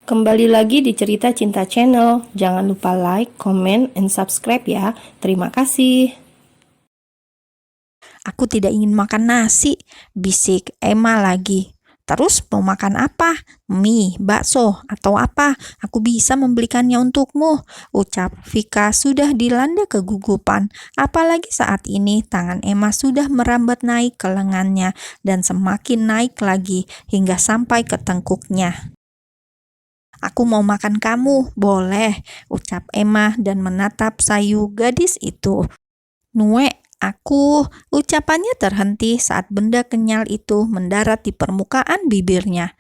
Kembali lagi di Cerita Cinta Channel. Jangan lupa like, comment, and subscribe ya. Terima kasih. Aku tidak ingin makan nasi, bisik Emma lagi. Terus mau makan apa? Mie, bakso, atau apa? Aku bisa membelikannya untukmu, ucap Vika sudah dilanda kegugupan. Apalagi saat ini tangan Emma sudah merambat naik ke lengannya dan semakin naik lagi hingga sampai ke tengkuknya. Aku mau makan kamu, boleh, ucap Emma dan menatap sayu gadis itu. Nue, ucapannya terhenti saat benda kenyal itu mendarat di permukaan bibirnya.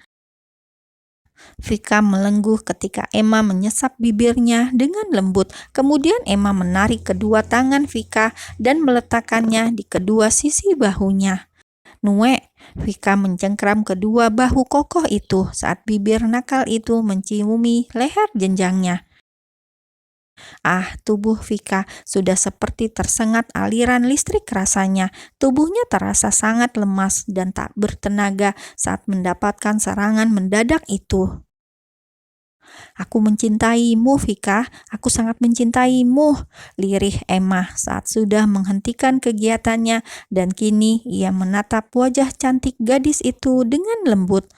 Vika melengguh ketika Emma menyesap bibirnya dengan lembut. Kemudian Emma menarik kedua tangan Vika dan meletakkannya di kedua sisi bahunya. Nue, Vika mencengkram kedua bahu kokoh itu saat bibir nakal itu menciumi leher jenjangnya. Tubuh Vika sudah seperti tersengat aliran listrik rasanya. Tubuhnya terasa sangat lemas dan tak bertenaga saat mendapatkan serangan mendadak itu. Aku mencintaimu, Vika. Aku sangat mencintaimu, lirih Emma saat sudah menghentikan kegiatannya dan kini ia menatap wajah cantik gadis itu dengan lembut.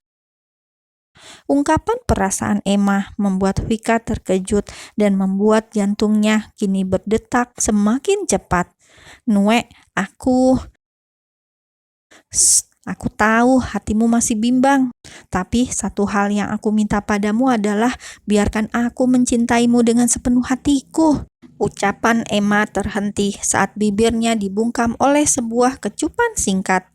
Ungkapan perasaan Emma membuat Vika terkejut dan membuat jantungnya kini berdetak semakin cepat. Nue, aku tahu hatimu masih bimbang, tapi satu hal yang aku minta padamu adalah biarkan aku mencintaimu dengan sepenuh hatiku. Ucapan Emma terhenti saat bibirnya dibungkam oleh sebuah kecupan singkat.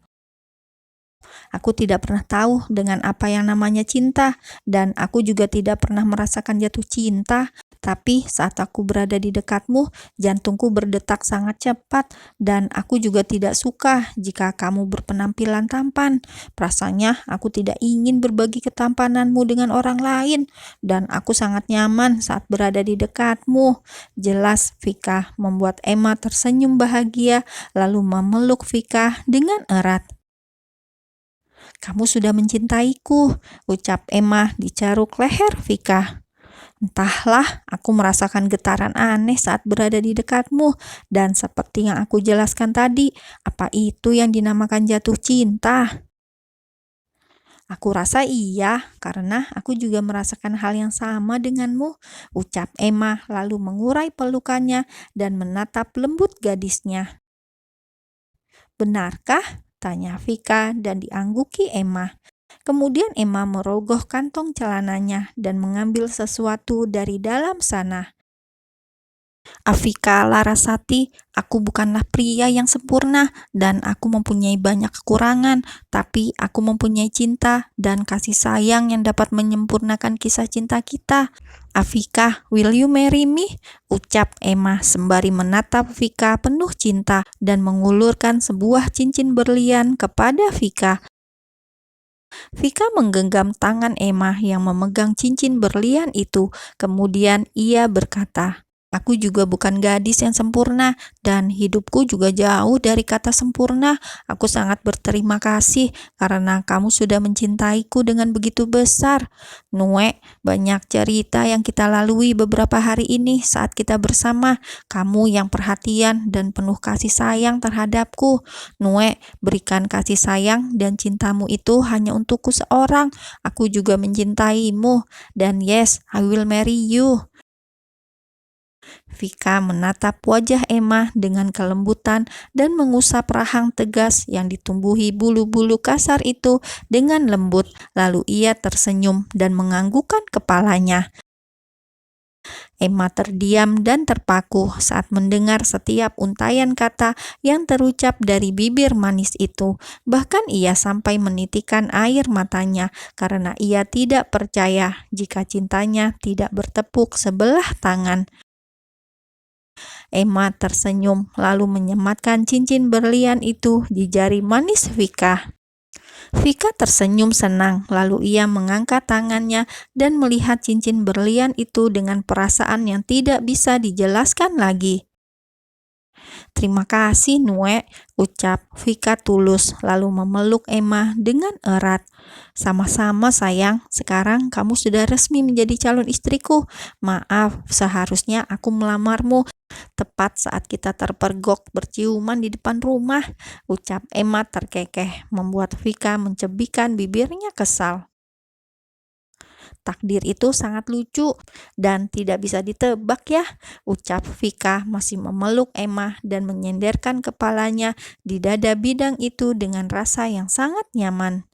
Aku tidak pernah tahu dengan apa yang namanya cinta, dan aku juga tidak pernah merasakan jatuh cinta. Tapi saat aku berada di dekatmu, jantungku berdetak sangat cepat, dan aku juga tidak suka jika kamu berpenampilan tampan. Rasanya aku tidak ingin berbagi ketampananmu dengan orang lain, dan aku sangat nyaman saat berada di dekatmu. Jelas Vika membuat Emma tersenyum bahagia, lalu memeluk Vika dengan erat. Kamu sudah mencintaiku, ucap Emma dicaruk leher Vika. Entahlah, aku merasakan getaran aneh saat berada di dekatmu, dan seperti yang aku jelaskan tadi, apa itu yang dinamakan jatuh cinta? Aku rasa iya, karena aku juga merasakan hal yang sama denganmu, ucap Emma lalu mengurai pelukannya dan menatap lembut gadisnya. Benarkah? Tanya Vika dan diangguki Emma. Kemudian Emma merogoh kantong celananya dan mengambil sesuatu dari dalam sana. Afika Larasati, aku bukanlah pria yang sempurna dan aku mempunyai banyak kekurangan, tapi aku mempunyai cinta dan kasih sayang yang dapat menyempurnakan kisah cinta kita. Afika, will you marry me? Ucap Emma sembari menatap Vika penuh cinta dan mengulurkan sebuah cincin berlian kepada Vika. Vika menggenggam tangan Emma yang memegang cincin berlian itu. Kemudian ia berkata, aku juga bukan gadis yang sempurna dan hidupku juga jauh dari kata sempurna. Aku sangat berterima kasih karena kamu sudah mencintaiku dengan begitu besar. Nue, banyak cerita yang kita lalui beberapa hari ini saat kita bersama. Kamu yang perhatian dan penuh kasih sayang terhadapku. Nue, berikan kasih sayang dan cintamu itu hanya untukku seorang. Aku juga mencintaimu dan yes, I will marry you. Vika menatap wajah Emma dengan kelembutan dan mengusap rahang tegas yang ditumbuhi bulu-bulu kasar itu dengan lembut. Lalu ia tersenyum dan menganggukkan kepalanya. Emma terdiam dan terpaku saat mendengar setiap untayan kata yang terucap dari bibir manis itu. Bahkan ia sampai menitikkan air matanya karena ia tidak percaya jika cintanya tidak bertepuk sebelah tangan. Emma tersenyum lalu menyematkan cincin berlian itu di jari manis Vika. Vika tersenyum senang, lalu ia mengangkat tangannya dan melihat cincin berlian itu dengan perasaan yang tidak bisa dijelaskan lagi. "Terima kasih, Nue," ucap Vika tulus, lalu memeluk Emma dengan erat. "Sama-sama sayang, sekarang kamu sudah resmi menjadi calon istriku. Maaf, seharusnya aku melamarmu tepat saat kita terpergok berciuman di depan rumah," ucap Emma terkekeh, membuat Vika mencebikkan bibirnya kesal. "Takdir itu sangat lucu dan tidak bisa ditebak ya," ucap Vika masih memeluk Emma dan menyenderkan kepalanya di dada bidang itu dengan rasa yang sangat nyaman.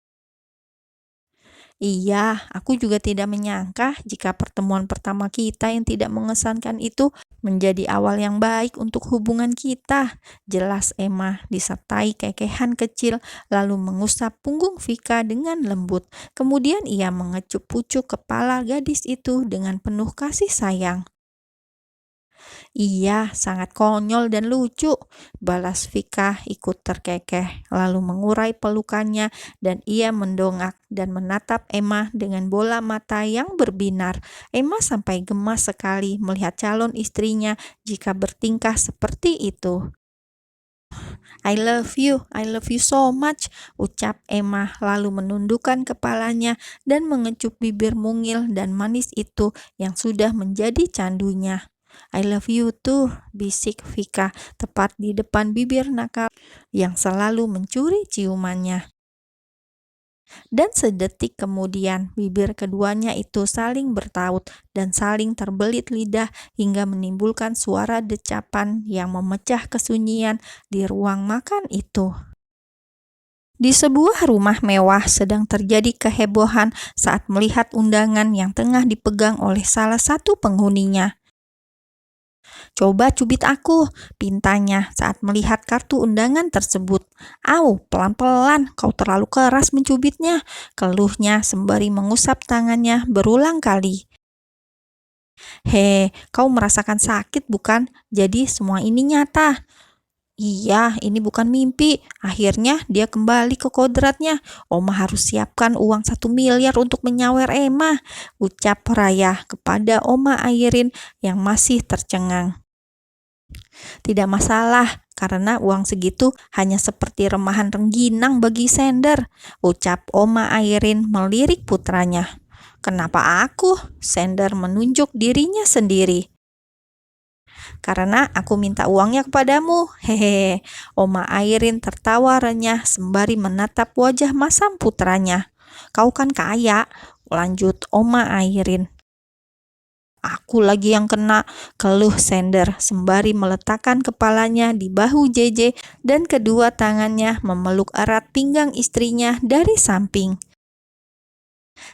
"Iya, aku juga tidak menyangka jika pertemuan pertama kita yang tidak mengesankan itu menjadi awal yang baik untuk hubungan kita," jelas Emma disertai kekehan kecil lalu mengusap punggung Vika dengan lembut. Kemudian ia mengecup pucuk kepala gadis itu dengan penuh kasih sayang. "Iya, sangat konyol dan lucu," balas Vika ikut terkekeh, lalu mengurai pelukannya dan ia mendongak dan menatap Emma dengan bola mata yang berbinar. Emma sampai gemas sekali melihat calon istrinya jika bertingkah seperti itu. I love you so much," ucap Emma lalu menundukkan kepalanya dan mengecup bibir mungil dan manis itu yang sudah menjadi candunya. "I love you too," bisik Vika tepat di depan bibir nakal yang selalu mencuri ciumannya. Dan sedetik kemudian, bibir keduanya itu saling bertaut dan saling terbelit lidah hingga menimbulkan suara decapan yang memecah kesunyian di ruang makan itu. Di sebuah rumah mewah sedang terjadi kehebohan saat melihat undangan yang tengah dipegang oleh salah satu penghuninya. "Coba cubit aku," pintanya saat melihat kartu undangan tersebut. "Au, pelan-pelan, kau terlalu keras mencubitnya," keluhnya sembari mengusap tangannya berulang kali. Kau merasakan sakit bukan? Jadi semua ini nyata." "Iya, ini bukan mimpi. Akhirnya dia kembali ke kodratnya. Oma harus siapkan uang 1 miliar untuk menyawer Emma," ucap Raya kepada Oma Airin yang masih tercengang. "Tidak masalah, karena uang segitu hanya seperti remahan rengginang bagi Sender," ucap Oma Airin melirik putranya. "Kenapa aku?" Sender menunjuk dirinya sendiri. "Karena aku minta uangnya kepadamu." Oma Airin tertawa renyah sembari menatap wajah masam putranya. "Kau kan kaya," lanjut Oma Airin. "Aku lagi yang kena," keluh Sender sembari meletakkan kepalanya di bahu JJ dan kedua tangannya memeluk erat pinggang istrinya dari samping.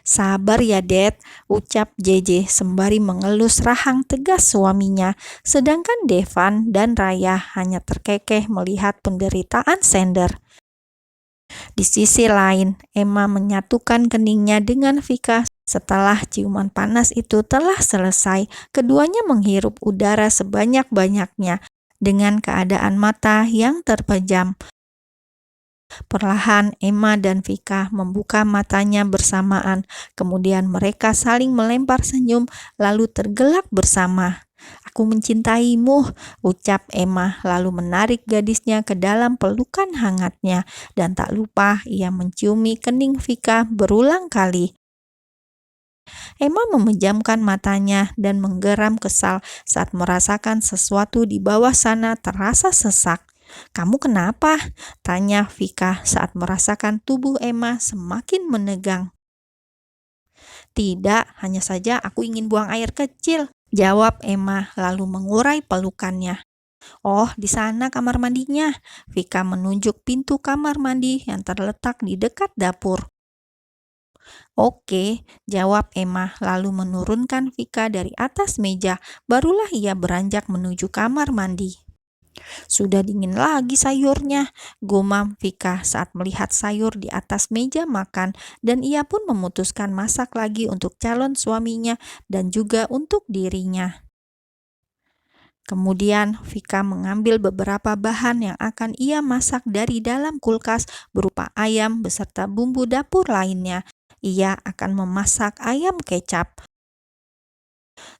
"Sabar ya, Dad," ucap JJ sembari mengelus rahang tegas suaminya, sedangkan Devan dan Raya hanya terkekeh melihat penderitaan Sender. Di sisi lain, Emma menyatukan keningnya dengan Vika. Setelah ciuman panas itu telah selesai, keduanya menghirup udara sebanyak-banyaknya dengan keadaan mata yang terpejam. Perlahan Emma dan Vika membuka matanya bersamaan, kemudian mereka saling melempar senyum lalu tergelak bersama. "Aku mencintaimu," ucap Emma lalu menarik gadisnya ke dalam pelukan hangatnya dan tak lupa ia menciumi kening Vika berulang kali. Emma memejamkan matanya dan menggeram kesal saat merasakan sesuatu di bawah sana terasa sesak. "Kamu kenapa?" tanya Vika saat merasakan tubuh Emma semakin menegang. "Tidak, hanya saja aku ingin buang air kecil," jawab Emma lalu mengurai pelukannya. "Oh, di sana kamar mandinya." Vika menunjuk pintu kamar mandi yang terletak di dekat dapur. "Oke," jawab Emma lalu menurunkan Vika dari atas meja. Barulah ia beranjak menuju kamar mandi. "Sudah dingin lagi sayurnya," gumam Vika saat melihat sayur di atas meja makan, dan ia pun memutuskan masak lagi untuk calon suaminya dan juga untuk dirinya. Kemudian Vika mengambil beberapa bahan yang akan ia masak dari dalam kulkas berupa ayam beserta bumbu dapur lainnya. Ia akan memasak ayam kecap.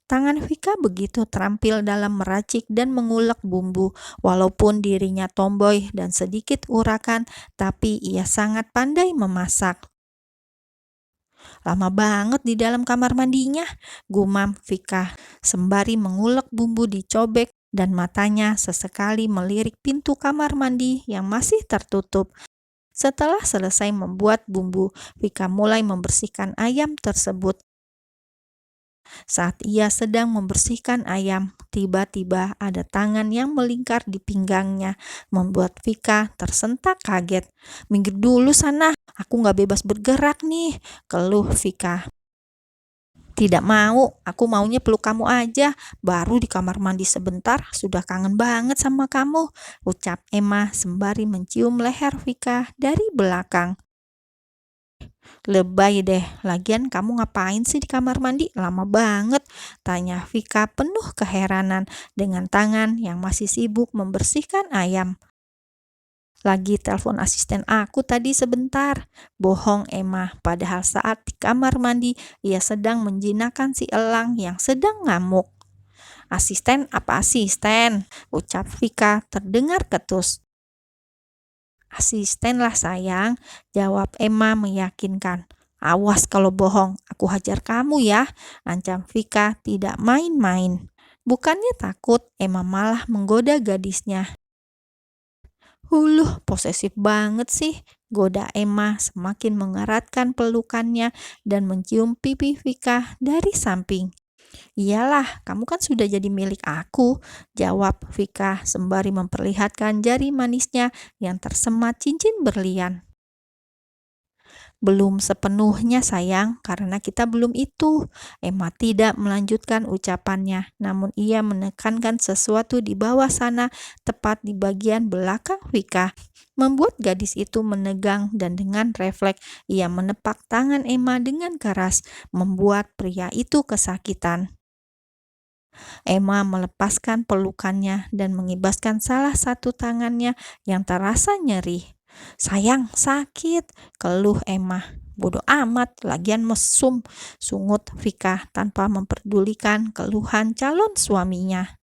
Tangan Vika begitu terampil dalam meracik dan mengulek bumbu. Walaupun dirinya tomboy dan sedikit urakan, tapi ia sangat pandai memasak. Lama banget di dalam kamar mandinya, gumam Vika sembari mengulek bumbu dicobek dan matanya sesekali melirik pintu kamar mandi yang masih tertutup. Setelah selesai membuat bumbu, Vika mulai membersihkan ayam tersebut. Saat ia sedang membersihkan ayam, tiba-tiba ada tangan yang melingkar di pinggangnya, membuat Vika tersentak kaget. "Minggir dulu sana, aku nggak bebas bergerak nih," keluh Vika. "Tidak mau, aku maunya peluk kamu aja. Baru di kamar mandi sebentar, sudah kangen banget sama kamu," ucap Emma sembari mencium leher Vika dari belakang. "Lebay deh, lagian kamu ngapain sih di kamar mandi? Lama banget," tanya Vika penuh keheranan dengan tangan yang masih sibuk membersihkan ayam. "Lagi telepon asisten aku tadi sebentar," bohong Emma, padahal saat di kamar mandi ia sedang menjinakkan si elang yang sedang ngamuk. "Asisten apa asisten?" ucap Vika terdengar ketus. "Asisten lah sayang," jawab Emma meyakinkan. "Awas kalau bohong, aku hajar kamu ya," ancam Vika tidak main-main. Bukannya takut, Emma malah menggoda gadisnya. Posesif banget sih," goda Emma semakin mengeratkan pelukannya dan mencium pipi Vika dari samping. "Iyalah, kamu kan sudah jadi milik aku," jawab Vika sembari memperlihatkan jari manisnya yang tersemat cincin berlian. "Belum sepenuhnya sayang, karena kita belum itu." Emma tidak melanjutkan ucapannya, namun ia menekankan sesuatu di bawah sana, tepat di bagian belakang Vika, membuat gadis itu menegang dan dengan refleks ia menepak tangan Emma dengan keras, membuat pria itu kesakitan. Emma melepaskan pelukannya dan mengibaskan salah satu tangannya yang terasa nyeri. "Sayang, sakit," keluh Emma. "Bodoh amat, lagian mesum," sungut Vika tanpa memperdulikan keluhan calon suaminya.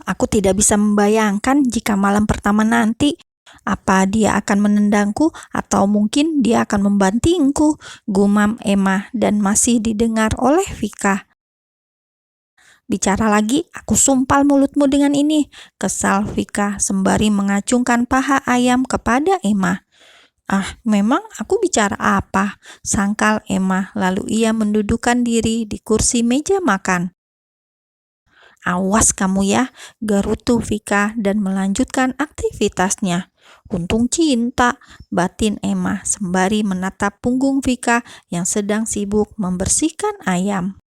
Aku tidak bisa membayangkan jika malam pertama nanti, apa dia akan menendangku atau mungkin dia akan membantingku," gumam Emma dan masih didengar oleh Vika. "Bicara lagi, aku sumpal mulutmu dengan ini," kesal Vika sembari mengacungkan paha ayam kepada Emma. Memang aku bicara apa?" sangkal Emma, lalu ia mendudukkan diri di kursi meja makan. "Awas kamu ya," gerutu Vika dan melanjutkan aktivitasnya. "Untung cinta," batin Emma sembari menatap punggung Vika yang sedang sibuk membersihkan ayam.